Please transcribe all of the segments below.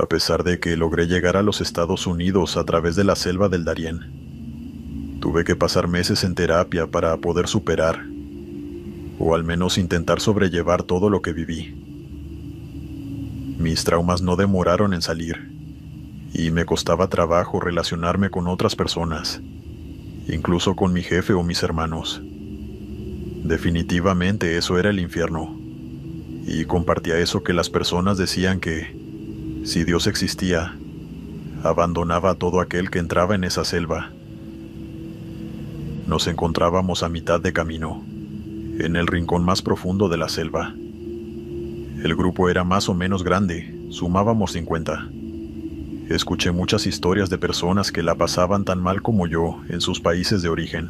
A pesar de que logré llegar a los Estados Unidos a través de la selva del Darién, tuve que pasar meses en terapia para poder superar, o al menos intentar sobrellevar todo lo que viví. Mis traumas no demoraron en salir, y me costaba trabajo relacionarme con otras personas, incluso con mi jefe o mis hermanos. Definitivamente eso era el infierno, y compartía eso que las personas decían que, si Dios existía, abandonaba a todo aquel que entraba en esa selva. Nos encontrábamos a mitad de camino, en el rincón más profundo de la selva. El grupo era más o menos grande, sumábamos 50. Escuché muchas historias de personas que la pasaban tan mal como yo en sus países de origen.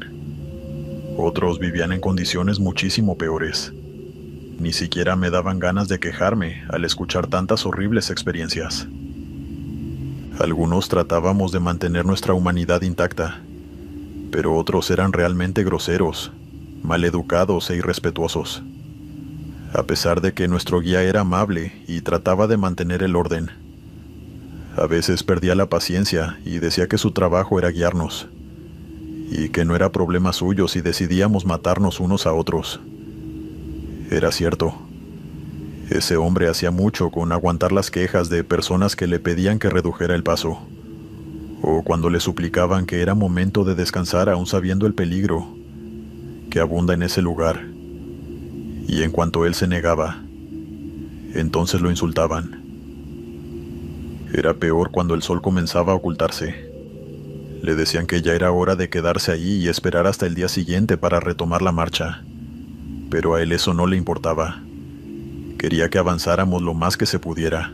Otros vivían en condiciones muchísimo peores. Ni siquiera me daban ganas de quejarme al escuchar tantas horribles experiencias. Algunos tratábamos de mantener nuestra humanidad intacta, pero otros eran realmente groseros, maleducados e irrespetuosos. A pesar de que nuestro guía era amable y trataba de mantener el orden, a veces perdía la paciencia y decía que su trabajo era guiarnos, y que no era problema suyo si decidíamos matarnos unos a otros. Era cierto. Ese hombre hacía mucho con aguantar las quejas de personas que le pedían que redujera el paso, o cuando le suplicaban que era momento de descansar aún sabiendo el peligro que abunda en ese lugar. Y en cuanto él se negaba, entonces lo insultaban. Era peor cuando el sol comenzaba a ocultarse. Le decían que ya era hora de quedarse allí y esperar hasta el día siguiente para retomar la marcha, pero a él eso no le importaba. Quería que avanzáramos lo más que se pudiera.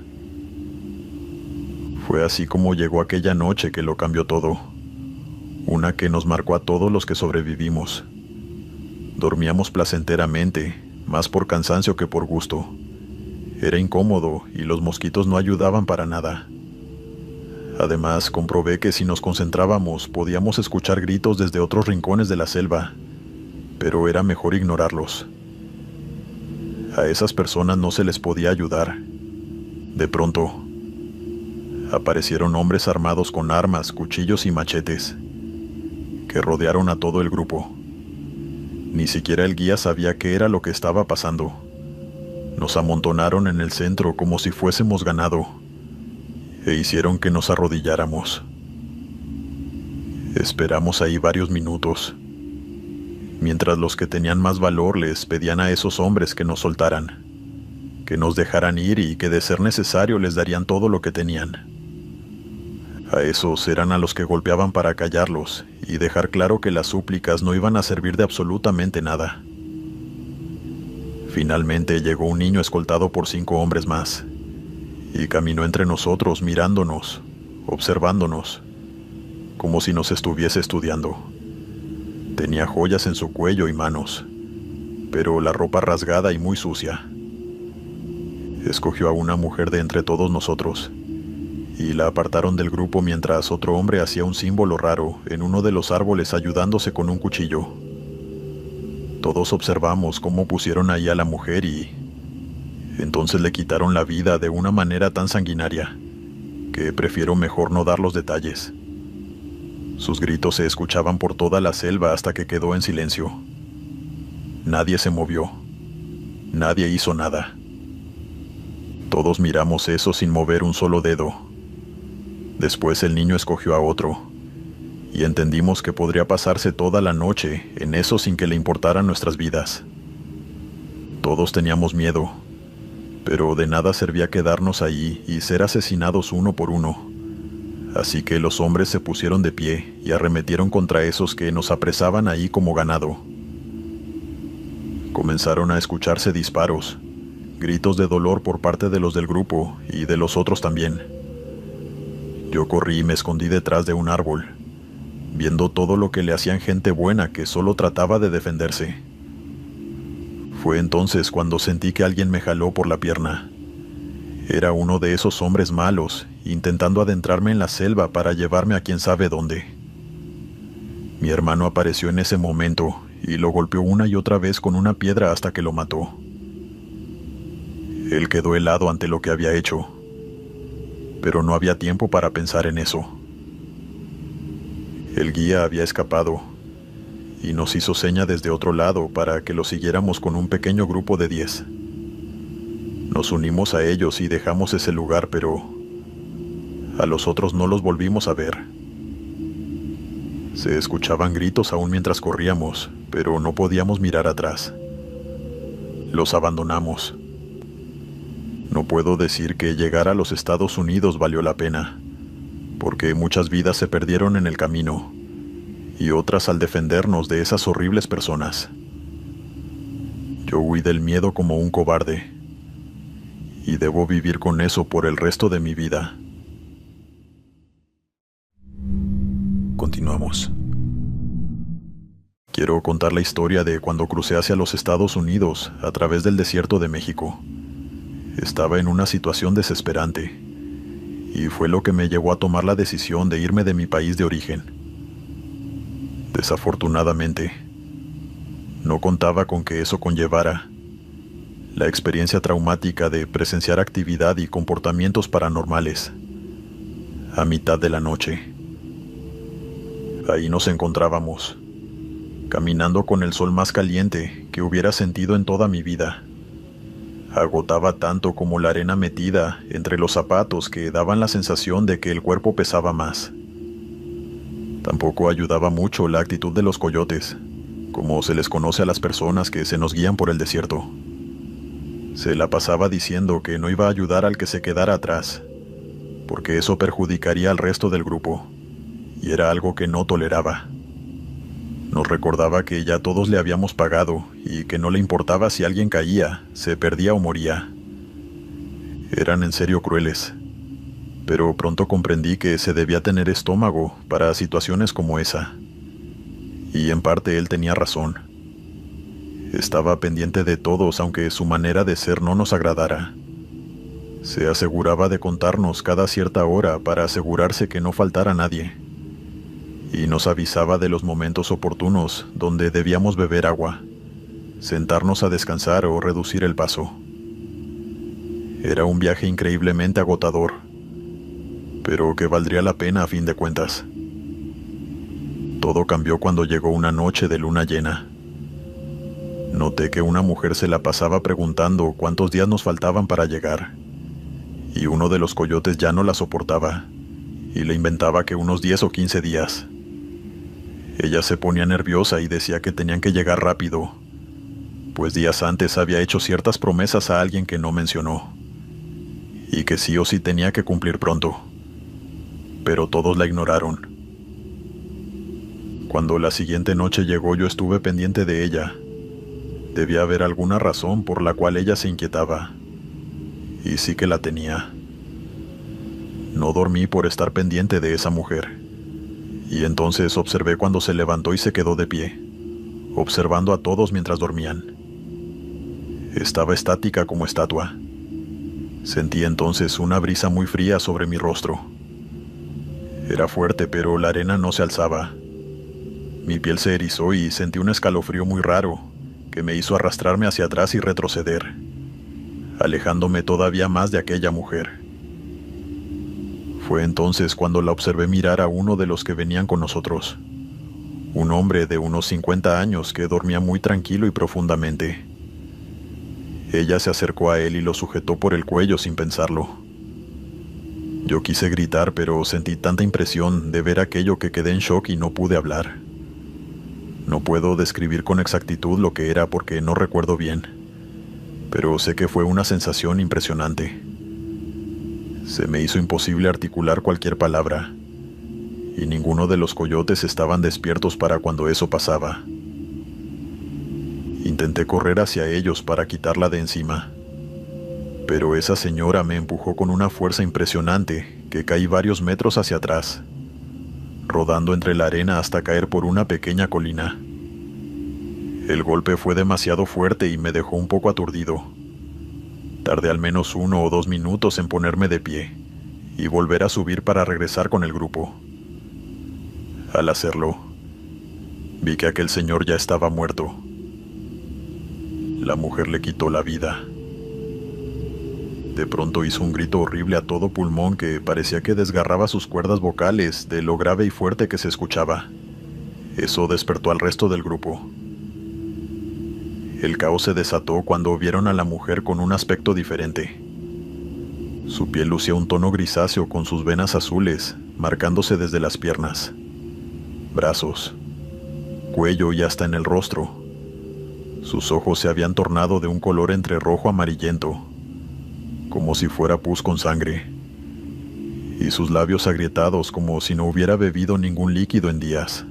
Fue así como llegó aquella noche que lo cambió todo, una que nos marcó a todos los que sobrevivimos. Dormíamos placenteramente, más por cansancio que por gusto. Era incómodo y los mosquitos no ayudaban para nada. Además, comprobé que si nos concentrábamos podíamos escuchar gritos desde otros rincones de la selva, pero era mejor ignorarlos. A esas personas no se les podía ayudar. De pronto, aparecieron hombres armados con armas, cuchillos y machetes, que rodearon a todo el grupo. Ni siquiera el guía sabía qué era lo que estaba pasando. Nos amontonaron en el centro como si fuésemos ganado, e hicieron que nos arrodilláramos. Esperamos ahí varios minutos, mientras los que tenían más valor les pedían a esos hombres que nos soltaran, que nos dejaran ir y que de ser necesario les darían todo lo que tenían. A esos eran a los que golpeaban para callarlos y dejar claro que las súplicas no iban a servir de absolutamente nada. Finalmente llegó un niño escoltado por 5 hombres más, y caminó entre nosotros mirándonos, observándonos, como si nos estuviese estudiando. Tenía joyas en su cuello y manos, pero la ropa rasgada y muy sucia. Escogió a una mujer de entre todos nosotros, y la apartaron del grupo mientras otro hombre hacía un símbolo raro en uno de los árboles ayudándose con un cuchillo. Todos observamos cómo pusieron ahí a la mujer y entonces le quitaron la vida de una manera tan sanguinaria que prefiero mejor no dar los detalles. Sus gritos se escuchaban por toda la selva hasta que quedó en silencio. Nadie se movió. Nadie hizo nada. Todos miramos eso sin mover un solo dedo. Después el niño escogió a otro, y entendimos que podría pasarse toda la noche en eso sin que le importaran nuestras vidas. Todos teníamos miedo, pero de nada servía quedarnos allí y ser asesinados uno por uno. Así que los hombres se pusieron de pie y arremetieron contra esos que nos apresaban ahí como ganado. Comenzaron a escucharse disparos, gritos de dolor por parte de los del grupo y de los otros también. Yo corrí y me escondí detrás de un árbol, viendo todo lo que le hacían gente buena que solo trataba de defenderse. Fue entonces cuando sentí que alguien me jaló por la pierna. Era uno de esos hombres malos, intentando adentrarme en la selva para llevarme a quién sabe dónde. Mi hermano apareció en ese momento y lo golpeó una y otra vez con una piedra hasta que lo mató. Él quedó helado ante lo que había hecho, pero no había tiempo para pensar en eso. El guía había escapado y nos hizo seña desde otro lado para que lo siguiéramos con un pequeño grupo de 10. Nos unimos a ellos y dejamos ese lugar, pero a los otros no los volvimos a ver. Se escuchaban gritos aún mientras corríamos, pero no podíamos mirar atrás. Los abandonamos. No puedo decir que llegar a los Estados Unidos valió la pena, porque muchas vidas se perdieron en el camino, y otras al defendernos de esas horribles personas. Yo huí del miedo como un cobarde, y debo vivir con eso por el resto de mi vida. Continuamos. Quiero contar la historia de cuando crucé hacia los Estados Unidos a través del desierto de México. Estaba en una situación desesperante, y fue lo que me llevó a tomar la decisión de irme de mi país de origen. Desafortunadamente, no contaba con que eso conllevara la experiencia traumática de presenciar actividad y comportamientos paranormales a mitad de la noche. Ahí nos encontrábamos, caminando con el sol más caliente que hubiera sentido en toda mi vida. Agotaba tanto como la arena metida entre los zapatos que daban la sensación de que el cuerpo pesaba más. Tampoco ayudaba mucho la actitud de los coyotes, como se les conoce a las personas que se nos guían por el desierto. Se la pasaba diciendo que no iba a ayudar al que se quedara atrás, porque eso perjudicaría al resto del grupo, y era algo que no toleraba. Nos recordaba que ya todos le habíamos pagado y que no le importaba si alguien caía, se perdía o moría. Eran en serio crueles, pero pronto comprendí que se debía tener estómago para situaciones como esa. Y en parte él tenía razón. Estaba pendiente de todos, aunque su manera de ser no nos agradara. Se aseguraba de contarnos cada cierta hora para asegurarse que no faltara nadie. Y nos avisaba de los momentos oportunos donde debíamos beber agua, sentarnos a descansar o reducir el paso. Era un viaje increíblemente agotador, pero que valdría la pena a fin de cuentas. Todo cambió cuando llegó una noche de luna llena. Noté que una mujer se la pasaba preguntando cuántos días nos faltaban para llegar, y uno de los coyotes ya no la soportaba, y le inventaba que unos 10 o 15 días. Ella se ponía nerviosa y decía que tenían que llegar rápido, pues días antes había hecho ciertas promesas a alguien que no mencionó, y que sí o sí tenía que cumplir pronto, pero todos la ignoraron. Cuando la siguiente noche llegó, yo estuve pendiente de ella. Debía haber alguna razón por la cual ella se inquietaba, y sí que la tenía. No dormí por estar pendiente de esa mujer, y entonces observé cuando se levantó y se quedó de pie, observando a todos mientras dormían. Estaba estática como estatua. Sentí entonces una brisa muy fría sobre mi rostro. Era fuerte, pero la arena no se alzaba. Mi piel se erizó y sentí un escalofrío muy raro que me hizo arrastrarme hacia atrás y retroceder, alejándome todavía más de aquella mujer. Fue entonces cuando la observé mirar a uno de los que venían con nosotros, un hombre de unos 50 años que dormía muy tranquilo y profundamente. Ella se acercó a él y lo sujetó por el cuello sin pensarlo. Yo quise gritar, pero sentí tanta impresión de ver aquello que quedé en shock y no pude hablar. No puedo describir con exactitud lo que era porque no recuerdo bien, pero sé que fue una sensación impresionante. Se me hizo imposible articular cualquier palabra, y ninguno de los coyotes estaban despiertos para cuando eso pasaba. Intenté correr hacia ellos para quitarla de encima, pero esa señora me empujó con una fuerza impresionante que caí varios metros hacia atrás, rodando entre la arena hasta caer por una pequeña colina. El golpe fue demasiado fuerte y me dejó un poco aturdido. Tardé al menos 1 o 2 minutos en ponerme de pie y volver a subir para regresar con el grupo. Al hacerlo, vi que aquel señor ya estaba muerto. La mujer le quitó la vida. De pronto hizo un grito horrible a todo pulmón que parecía que desgarraba sus cuerdas vocales de lo grave y fuerte que se escuchaba. Eso despertó al resto del grupo. El caos se desató cuando vieron a la mujer con un aspecto diferente. Su piel lucía un tono grisáceo con sus venas azules, marcándose desde las piernas, brazos, cuello y hasta en el rostro. Sus ojos se habían tornado de un color entre rojo amarillento, como si fuera pus con sangre, y sus labios agrietados como si no hubiera bebido ningún líquido en días.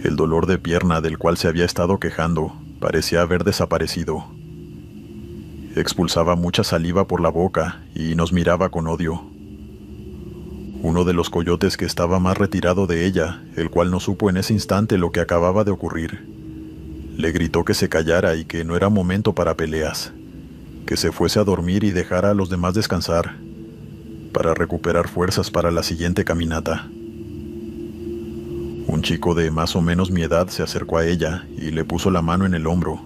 El dolor de pierna del cual se había estado quejando parecía haber desaparecido. Expulsaba mucha saliva por la boca y nos miraba con odio. Uno de los coyotes que estaba más retirado de ella, el cual no supo en ese instante lo que acababa de ocurrir, le gritó que se callara y que no era momento para peleas, que se fuese a dormir y dejara a los demás descansar, para recuperar fuerzas para la siguiente caminata. Un chico de más o menos mi edad se acercó a ella y le puso la mano en el hombro,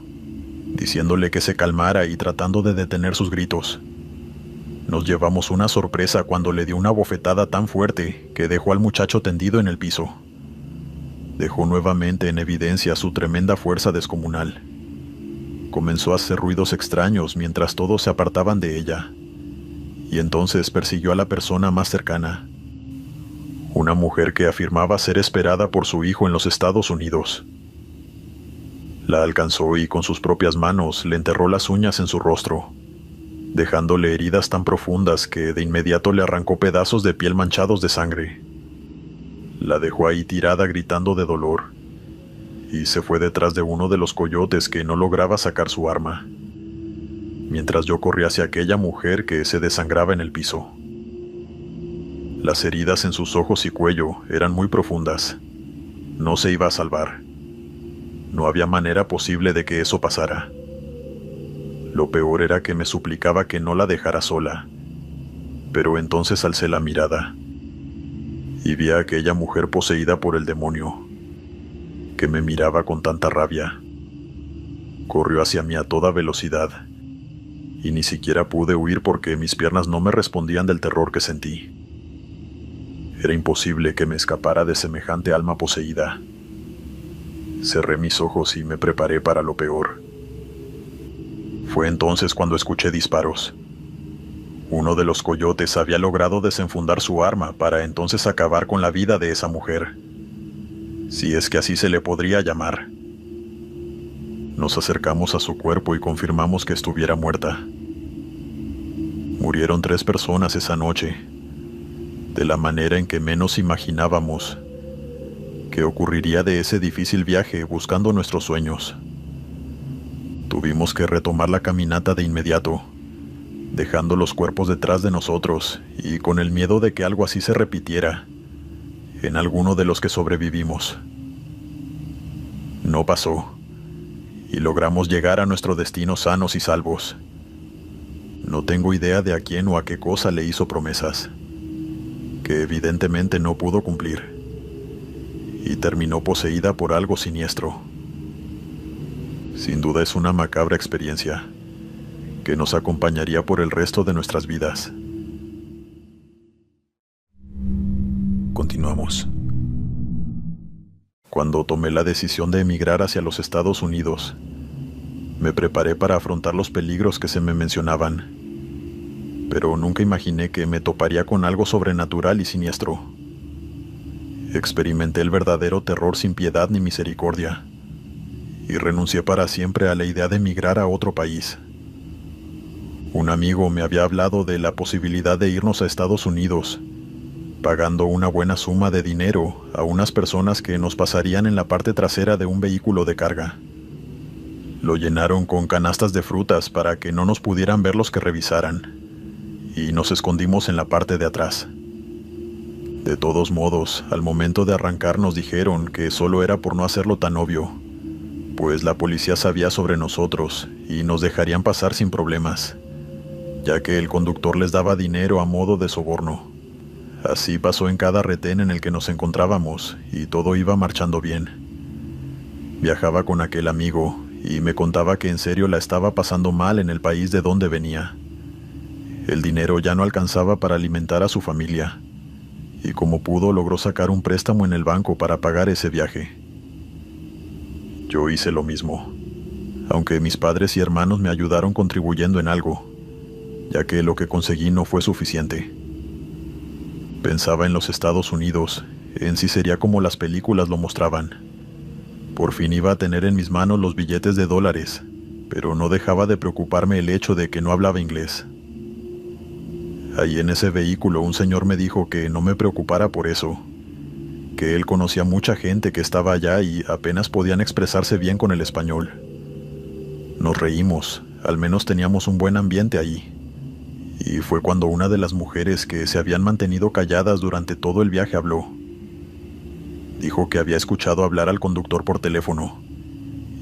diciéndole que se calmara y tratando de detener sus gritos. Nos llevamos una sorpresa cuando le dio una bofetada tan fuerte que dejó al muchacho tendido en el piso. Dejó nuevamente en evidencia su tremenda fuerza descomunal. Comenzó a hacer ruidos extraños mientras todos se apartaban de ella, y entonces persiguió a la persona más cercana, una mujer que afirmaba ser esperada por su hijo en los Estados Unidos. La alcanzó y con sus propias manos le enterró las uñas en su rostro, dejándole heridas tan profundas que de inmediato le arrancó pedazos de piel manchados de sangre. La dejó ahí tirada gritando de dolor, y se fue detrás de uno de los coyotes que no lograba sacar su arma, mientras yo corrí hacia aquella mujer que se desangraba en el piso. Las heridas en sus ojos y cuello eran muy profundas. No se iba a salvar. No había manera posible de que eso pasara. Lo peor era que me suplicaba que no la dejara sola. Pero entonces alcé la mirada y vi a aquella mujer poseída por el demonio, que me miraba con tanta rabia. Corrió hacia mí a toda velocidad, y ni siquiera pude huir porque mis piernas no me respondían del terror que sentí. Era imposible que me escapara de semejante alma poseída. Cerré mis ojos y me preparé para lo peor. Fue entonces cuando escuché disparos. Uno de los coyotes había logrado desenfundar su arma para entonces acabar con la vida de esa mujer, si es que así se le podría llamar. Nos acercamos a su cuerpo y confirmamos que estuviera muerta. Murieron 3 personas esa noche, de la manera en que menos imaginábamos que ocurriría de ese difícil viaje buscando nuestros sueños. Tuvimos que retomar la caminata de inmediato, dejando los cuerpos detrás de nosotros y con el miedo de que algo así se repitiera en alguno de los que sobrevivimos. No pasó, y logramos llegar a nuestro destino sanos y salvos. No tengo idea de a quién o a qué cosa le hizo promesas, que evidentemente no pudo cumplir, y terminó poseída por algo siniestro. Sin duda es una macabra experiencia que nos acompañaría por el resto de nuestras vidas. Continuamos. Cuando tomé la decisión de emigrar hacia los Estados Unidos, me preparé para afrontar los peligros que se me mencionaban, pero nunca imaginé que me toparía con algo sobrenatural y siniestro. Experimenté el verdadero terror sin piedad ni misericordia, y renuncié para siempre a la idea de emigrar a otro país. Un amigo me había hablado de la posibilidad de irnos a Estados Unidos, pagando una buena suma de dinero a unas personas que nos pasarían en la parte trasera de un vehículo de carga. Lo llenaron con canastas de frutas para que no nos pudieran ver los que revisaran, y nos escondimos en la parte de atrás. De todos modos, al momento de arrancar nos dijeron que solo era por no hacerlo tan obvio, pues la policía sabía sobre nosotros y nos dejarían pasar sin problemas, ya que el conductor les daba dinero a modo de soborno. Así pasó en cada retén en el que nos encontrábamos y todo iba marchando bien. Viajaba con aquel amigo y me contaba que en serio la estaba pasando mal en el país de donde venía, El dinero ya no alcanzaba para alimentar a su familia, y como pudo logró sacar un préstamo en el banco para pagar ese viaje. Yo hice lo mismo, aunque mis padres y hermanos me ayudaron contribuyendo en algo, ya que lo que conseguí no fue suficiente. Pensaba en los Estados Unidos, en si sería como las películas lo mostraban. Por fin iba a tener en mis manos los billetes de dólares, pero no dejaba de preocuparme el hecho de que no hablaba inglés. Ahí en ese vehículo un señor me dijo que no me preocupara por eso, que él conocía mucha gente que estaba allá y apenas podían expresarse bien con el español. Nos reímos, al menos teníamos un buen ambiente allí. Y fue cuando una de las mujeres que se habían mantenido calladas durante todo el viaje habló. Dijo que había escuchado hablar al conductor por teléfono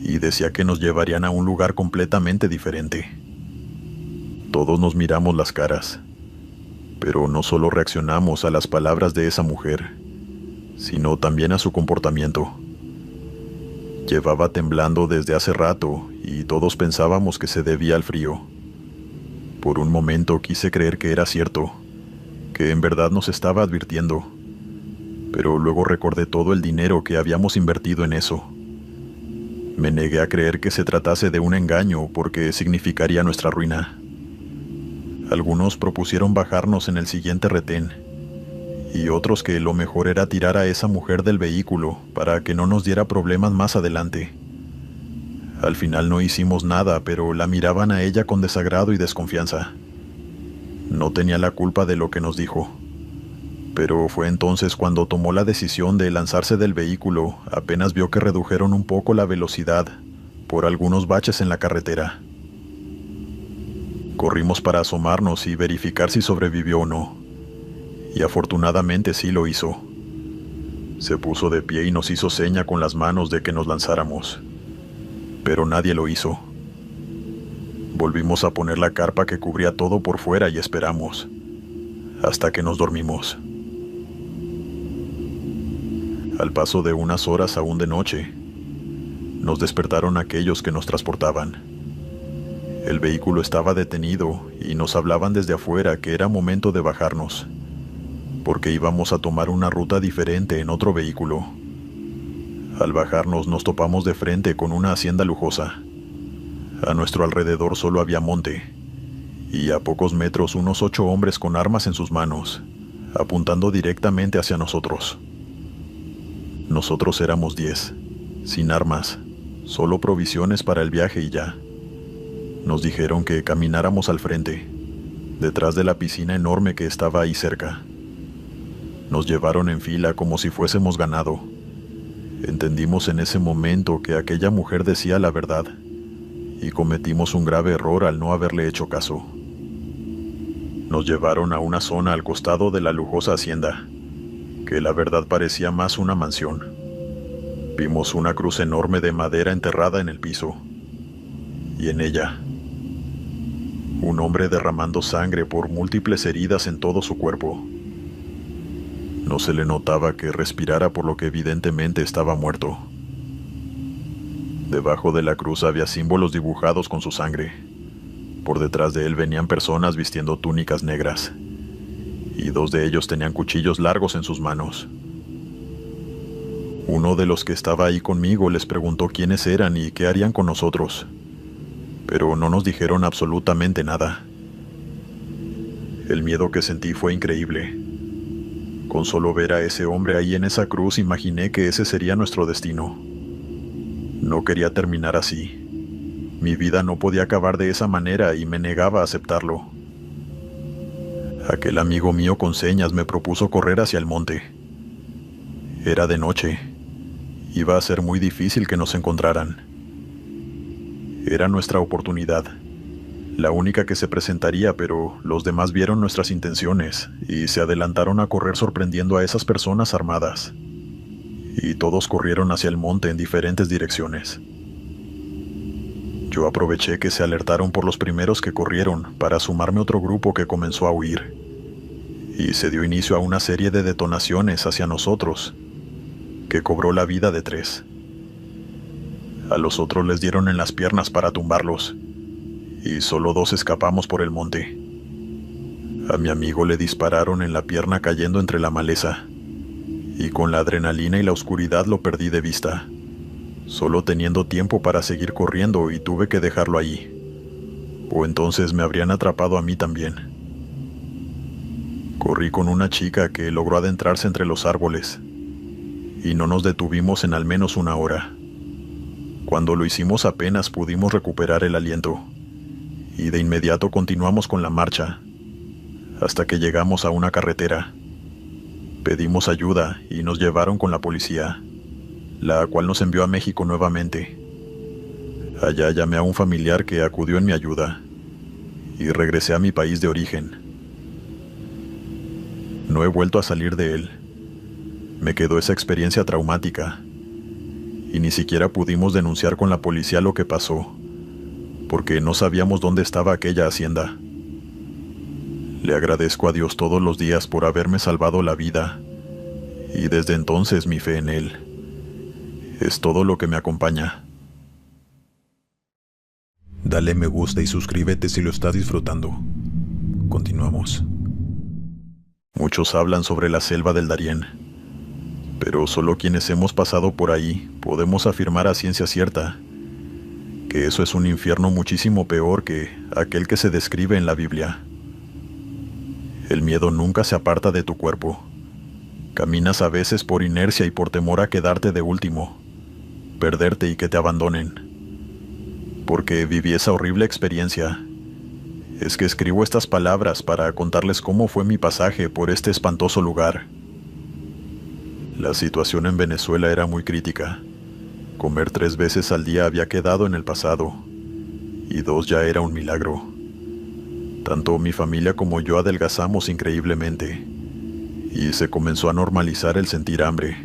y decía que nos llevarían a un lugar completamente diferente. Todos nos miramos las caras, pero no solo reaccionamos a las palabras de esa mujer, sino también a su comportamiento. Llevaba temblando desde hace rato y todos pensábamos que se debía al frío. Por un momento quise creer que era cierto, que en verdad nos estaba advirtiendo, pero luego recordé todo el dinero que habíamos invertido en eso. Me negué a creer que se tratase de un engaño porque significaría nuestra ruina. Algunos propusieron bajarnos en el siguiente retén, y otros que lo mejor era tirar a esa mujer del vehículo para que no nos diera problemas más adelante. Al final no hicimos nada, pero la miraban a ella con desagrado y desconfianza. No tenía la culpa de lo que nos dijo, pero fue entonces cuando tomó la decisión de lanzarse del vehículo apenas vio que redujeron un poco la velocidad por algunos baches en la carretera. Corrimos para asomarnos y verificar si sobrevivió o no, y afortunadamente sí lo hizo. Se puso de pie y nos hizo seña con las manos de que nos lanzáramos, pero nadie lo hizo. Volvimos a poner la carpa que cubría todo por fuera y esperamos, hasta que nos dormimos. Al paso de unas horas aún de noche, nos despertaron aquellos que nos transportaban. El vehículo estaba detenido y nos hablaban desde afuera que era momento de bajarnos, porque íbamos a tomar una ruta diferente en otro vehículo. Al bajarnos nos topamos de frente con una hacienda lujosa. A nuestro alrededor solo había monte, y a pocos metros unos 8 hombres con armas en sus manos, apuntando directamente hacia nosotros. Nosotros éramos 10, sin armas, solo provisiones para el viaje y ya. Nos dijeron que camináramos al frente, detrás de la piscina enorme que estaba ahí cerca. Nos llevaron en fila como si fuésemos ganado. Entendimos en ese momento que aquella mujer decía la verdad, y cometimos un grave error al no haberle hecho caso. Nos llevaron a una zona al costado de la lujosa hacienda, que la verdad parecía más una mansión. Vimos una cruz enorme de madera enterrada en el piso, y en ella, un hombre derramando sangre por múltiples heridas en todo su cuerpo. No se le notaba que respirara, por lo que evidentemente estaba muerto. Debajo de la cruz había símbolos dibujados con su sangre. Por detrás de él venían personas vistiendo túnicas negras, y 2 de ellos tenían cuchillos largos en sus manos. Uno de los que estaba ahí conmigo les preguntó quiénes eran y qué harían con nosotros, pero no nos dijeron absolutamente nada. El miedo que sentí fue increíble. Con solo ver a ese hombre ahí en esa cruz imaginé que ese sería nuestro destino. No quería terminar así. Mi vida no podía acabar de esa manera y me negaba a aceptarlo. Aquel amigo mío con señas me propuso correr hacia el monte. Era de noche. Iba a ser muy difícil que nos encontraran. Era nuestra oportunidad, la única que se presentaría, pero los demás vieron nuestras intenciones y se adelantaron a correr sorprendiendo a esas personas armadas. Y todos corrieron hacia el monte en diferentes direcciones. Yo aproveché que se alertaron por los primeros que corrieron para sumarme a otro grupo que comenzó a huir. Y se dio inicio a una serie de detonaciones hacia nosotros, que cobró la vida de 3. A los otros les dieron en las piernas para tumbarlos, y solo 2 escapamos por el monte. A mi amigo le dispararon en la pierna cayendo entre la maleza, y con la adrenalina y la oscuridad lo perdí de vista, solo teniendo tiempo para seguir corriendo y tuve que dejarlo allí, o entonces me habrían atrapado a mí también. Corrí con una chica que logró adentrarse entre los árboles, y no nos detuvimos en al menos una hora. Cuando lo hicimos apenas pudimos recuperar el aliento, y de inmediato continuamos con la marcha, hasta que llegamos a una carretera. Pedimos ayuda y nos llevaron con la policía, la cual nos envió a México nuevamente. Allá llamé a un familiar que acudió en mi ayuda, y regresé a mi país de origen. No he vuelto a salir de él. Me quedó esa experiencia traumática, y ni siquiera pudimos denunciar con la policía lo que pasó, porque no sabíamos dónde estaba aquella hacienda. Le agradezco a Dios todos los días por haberme salvado la vida, y desde entonces mi fe en Él es todo lo que me acompaña. Dale me gusta y suscríbete si lo estás disfrutando. Continuamos. Muchos hablan sobre la selva del Darién, pero solo quienes hemos pasado por ahí podemos afirmar a ciencia cierta que eso es un infierno muchísimo peor que aquel que se describe en la Biblia. El miedo nunca se aparta de tu cuerpo. Caminas a veces por inercia y por temor a quedarte de último, perderte y que te abandonen. Porque viví esa horrible experiencia. Es que escribo estas palabras para contarles cómo fue mi pasaje por este espantoso lugar. La situación en Venezuela era muy crítica. Comer 3 veces al día había quedado en el pasado, y 2 ya era un milagro. Tanto mi familia como yo adelgazamos increíblemente, y se comenzó a normalizar el sentir hambre.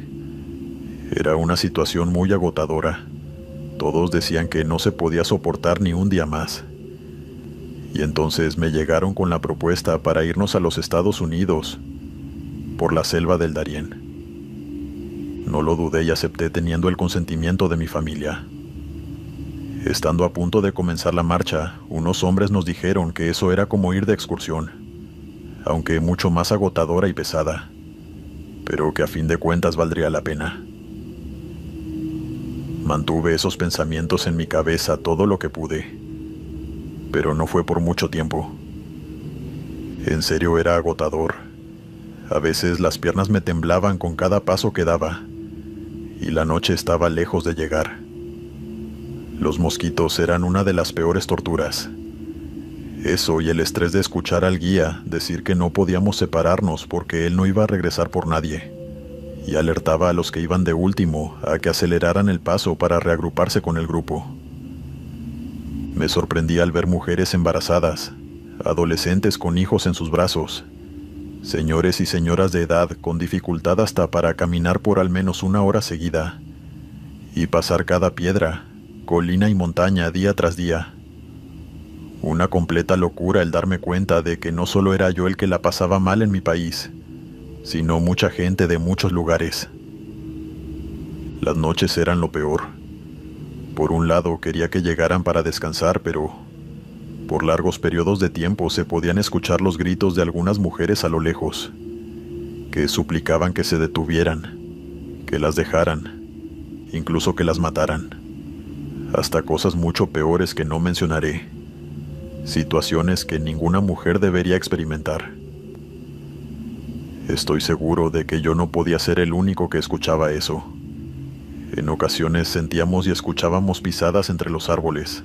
Era una situación muy agotadora. Todos decían que no se podía soportar ni un día más. Y entonces me llegaron con la propuesta para irnos a los Estados Unidos, por la selva del Darién. No lo dudé y acepté teniendo el consentimiento de mi familia. Estando a punto de comenzar la marcha, unos hombres nos dijeron que eso era como ir de excursión, aunque mucho más agotadora y pesada, pero que a fin de cuentas valdría la pena. Mantuve esos pensamientos en mi cabeza todo lo que pude, pero no fue por mucho tiempo. En serio era agotador. A veces las piernas me temblaban con cada paso que daba, y la noche estaba lejos de llegar. Los mosquitos eran una de las peores torturas. Eso y el estrés de escuchar al guía decir que no podíamos separarnos porque él no iba a regresar por nadie, y alertaba a los que iban de último a que aceleraran el paso para reagruparse con el grupo. Me sorprendí al ver mujeres embarazadas, adolescentes con hijos en sus brazos, señores y señoras de edad con dificultad hasta para caminar por al menos 1 hora seguida, y pasar cada piedra, colina y montaña día tras día. Una completa locura el darme cuenta de que no solo era yo el que la pasaba mal en mi país, sino mucha gente de muchos lugares. Las noches eran lo peor. Por un lado quería que llegaran para descansar, pero por largos periodos de tiempo se podían escuchar los gritos de algunas mujeres a lo lejos, que suplicaban que se detuvieran, que las dejaran, incluso que las mataran. Hasta cosas mucho peores que no mencionaré. Situaciones que ninguna mujer debería experimentar. Estoy seguro de que yo no podía ser el único que escuchaba eso. En ocasiones sentíamos y escuchábamos pisadas entre los árboles,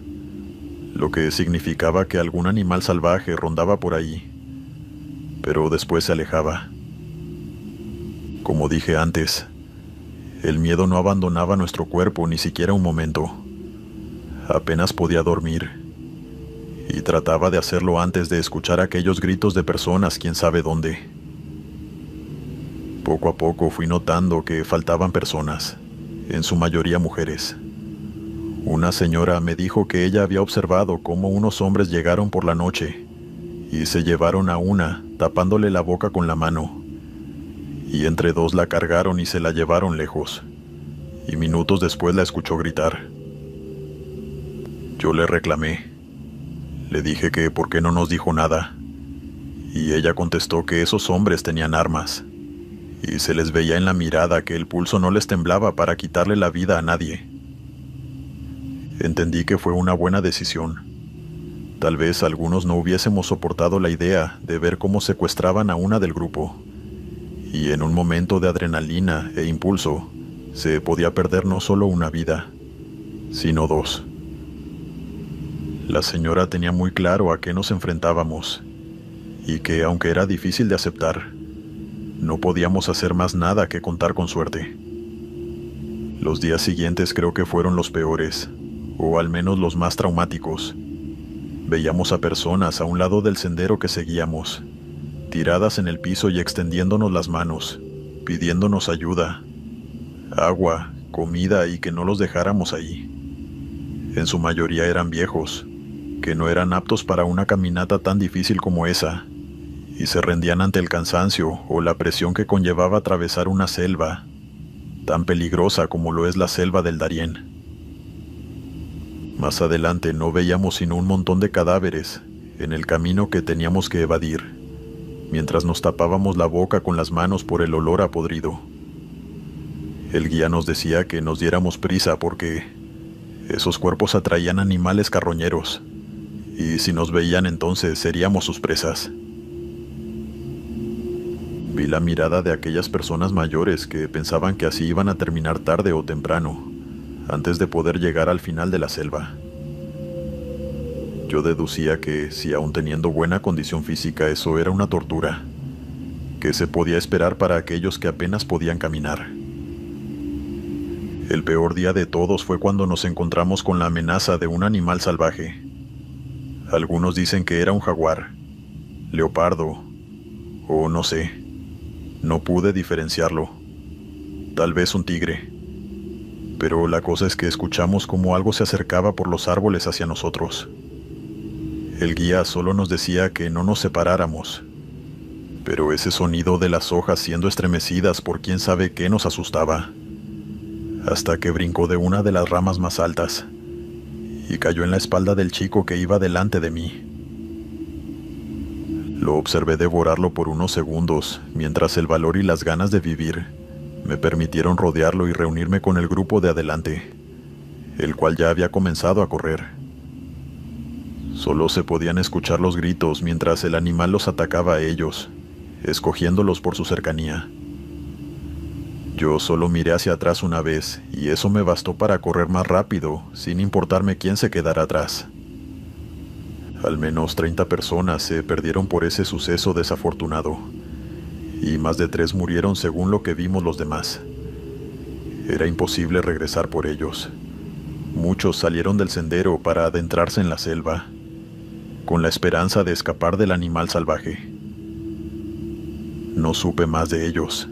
lo que significaba que algún animal salvaje rondaba por ahí, pero después se alejaba. Como dije antes, el miedo no abandonaba nuestro cuerpo ni siquiera un momento. Apenas podía dormir, y trataba de hacerlo antes de escuchar aquellos gritos de personas quién sabe dónde. Poco a poco fui notando que faltaban personas, en su mayoría mujeres. Una señora me dijo que ella había observado cómo unos hombres llegaron por la noche y se llevaron a una, tapándole la boca con la mano, y entre 2 la cargaron y se la llevaron lejos, y minutos después la escuchó gritar. Yo le reclamé. Le dije que por qué no nos dijo nada, y ella contestó que esos hombres tenían armas, y se les veía en la mirada que el pulso no les temblaba para quitarle la vida a nadie. Entendí que fue una buena decisión. Tal vez algunos no hubiésemos soportado la idea de ver cómo secuestraban a una del grupo, y en un momento de adrenalina e impulso, se podía perder no solo una vida, sino dos. La señora tenía muy claro a qué nos enfrentábamos, y que aunque era difícil de aceptar, no podíamos hacer más nada que contar con suerte. Los días siguientes creo que fueron los peores, o al menos los más traumáticos. Veíamos a personas a un lado del sendero que seguíamos, tiradas en el piso y extendiéndonos las manos, pidiéndonos ayuda, agua, comida y que no los dejáramos ahí. En su mayoría eran viejos, que no eran aptos para una caminata tan difícil como esa, y se rendían ante el cansancio o la presión que conllevaba atravesar una selva, tan peligrosa como lo es la selva del Darién. Más adelante no veíamos sino un montón de cadáveres en el camino que teníamos que evadir, mientras nos tapábamos la boca con las manos por el olor a podrido. El guía nos decía que nos diéramos prisa porque esos cuerpos atraían animales carroñeros, y si nos veían entonces seríamos sus presas. Vi la mirada de aquellas personas mayores que pensaban que así iban a terminar tarde o temprano, antes de poder llegar al final de la selva. Yo deducía que, si aún teniendo buena condición física eso era una tortura, ¿qué se podía esperar para aquellos que apenas podían caminar? El peor día de todos fue cuando nos encontramos con la amenaza de un animal salvaje. Algunos dicen que era un jaguar, leopardo, o no sé. No pude diferenciarlo. Tal vez un tigre. Pero la cosa es que escuchamos como algo se acercaba por los árboles hacia nosotros. El guía solo nos decía que no nos separáramos, pero ese sonido de las hojas siendo estremecidas por quién sabe qué nos asustaba, hasta que brincó de una de las ramas más altas y cayó en la espalda del chico que iba delante de mí. Lo observé devorarlo por unos segundos, mientras el valor y las ganas de vivir me permitieron rodearlo y reunirme con el grupo de adelante, el cual ya había comenzado a correr. Solo se podían escuchar los gritos mientras el animal los atacaba a ellos, escogiéndolos por su cercanía. Yo solo miré hacia atrás una vez, y eso me bastó para correr más rápido, sin importarme quién se quedara atrás. Al menos 30 personas se perdieron por ese suceso desafortunado, y más de 3 murieron según lo que vimos los demás. Era imposible regresar por ellos. Muchos salieron del sendero para adentrarse en la selva, con la esperanza de escapar del animal salvaje. No supe más de ellos,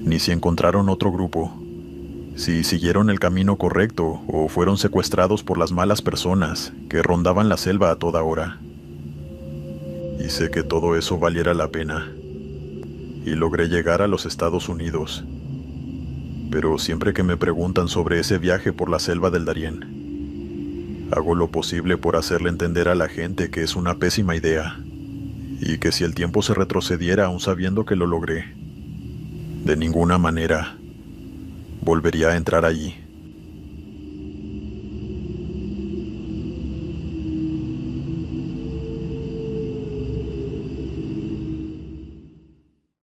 ni si encontraron otro grupo, si siguieron el camino correcto o fueron secuestrados por las malas personas que rondaban la selva a toda hora. Y sé que todo eso valiera la pena, y logré llegar a los Estados Unidos. Pero siempre que me preguntan sobre ese viaje por la selva del Darién, hago lo posible por hacerle entender a la gente que es una pésima idea, y que si el tiempo se retrocediera aún sabiendo que lo logré, de ninguna manera volvería a entrar allí.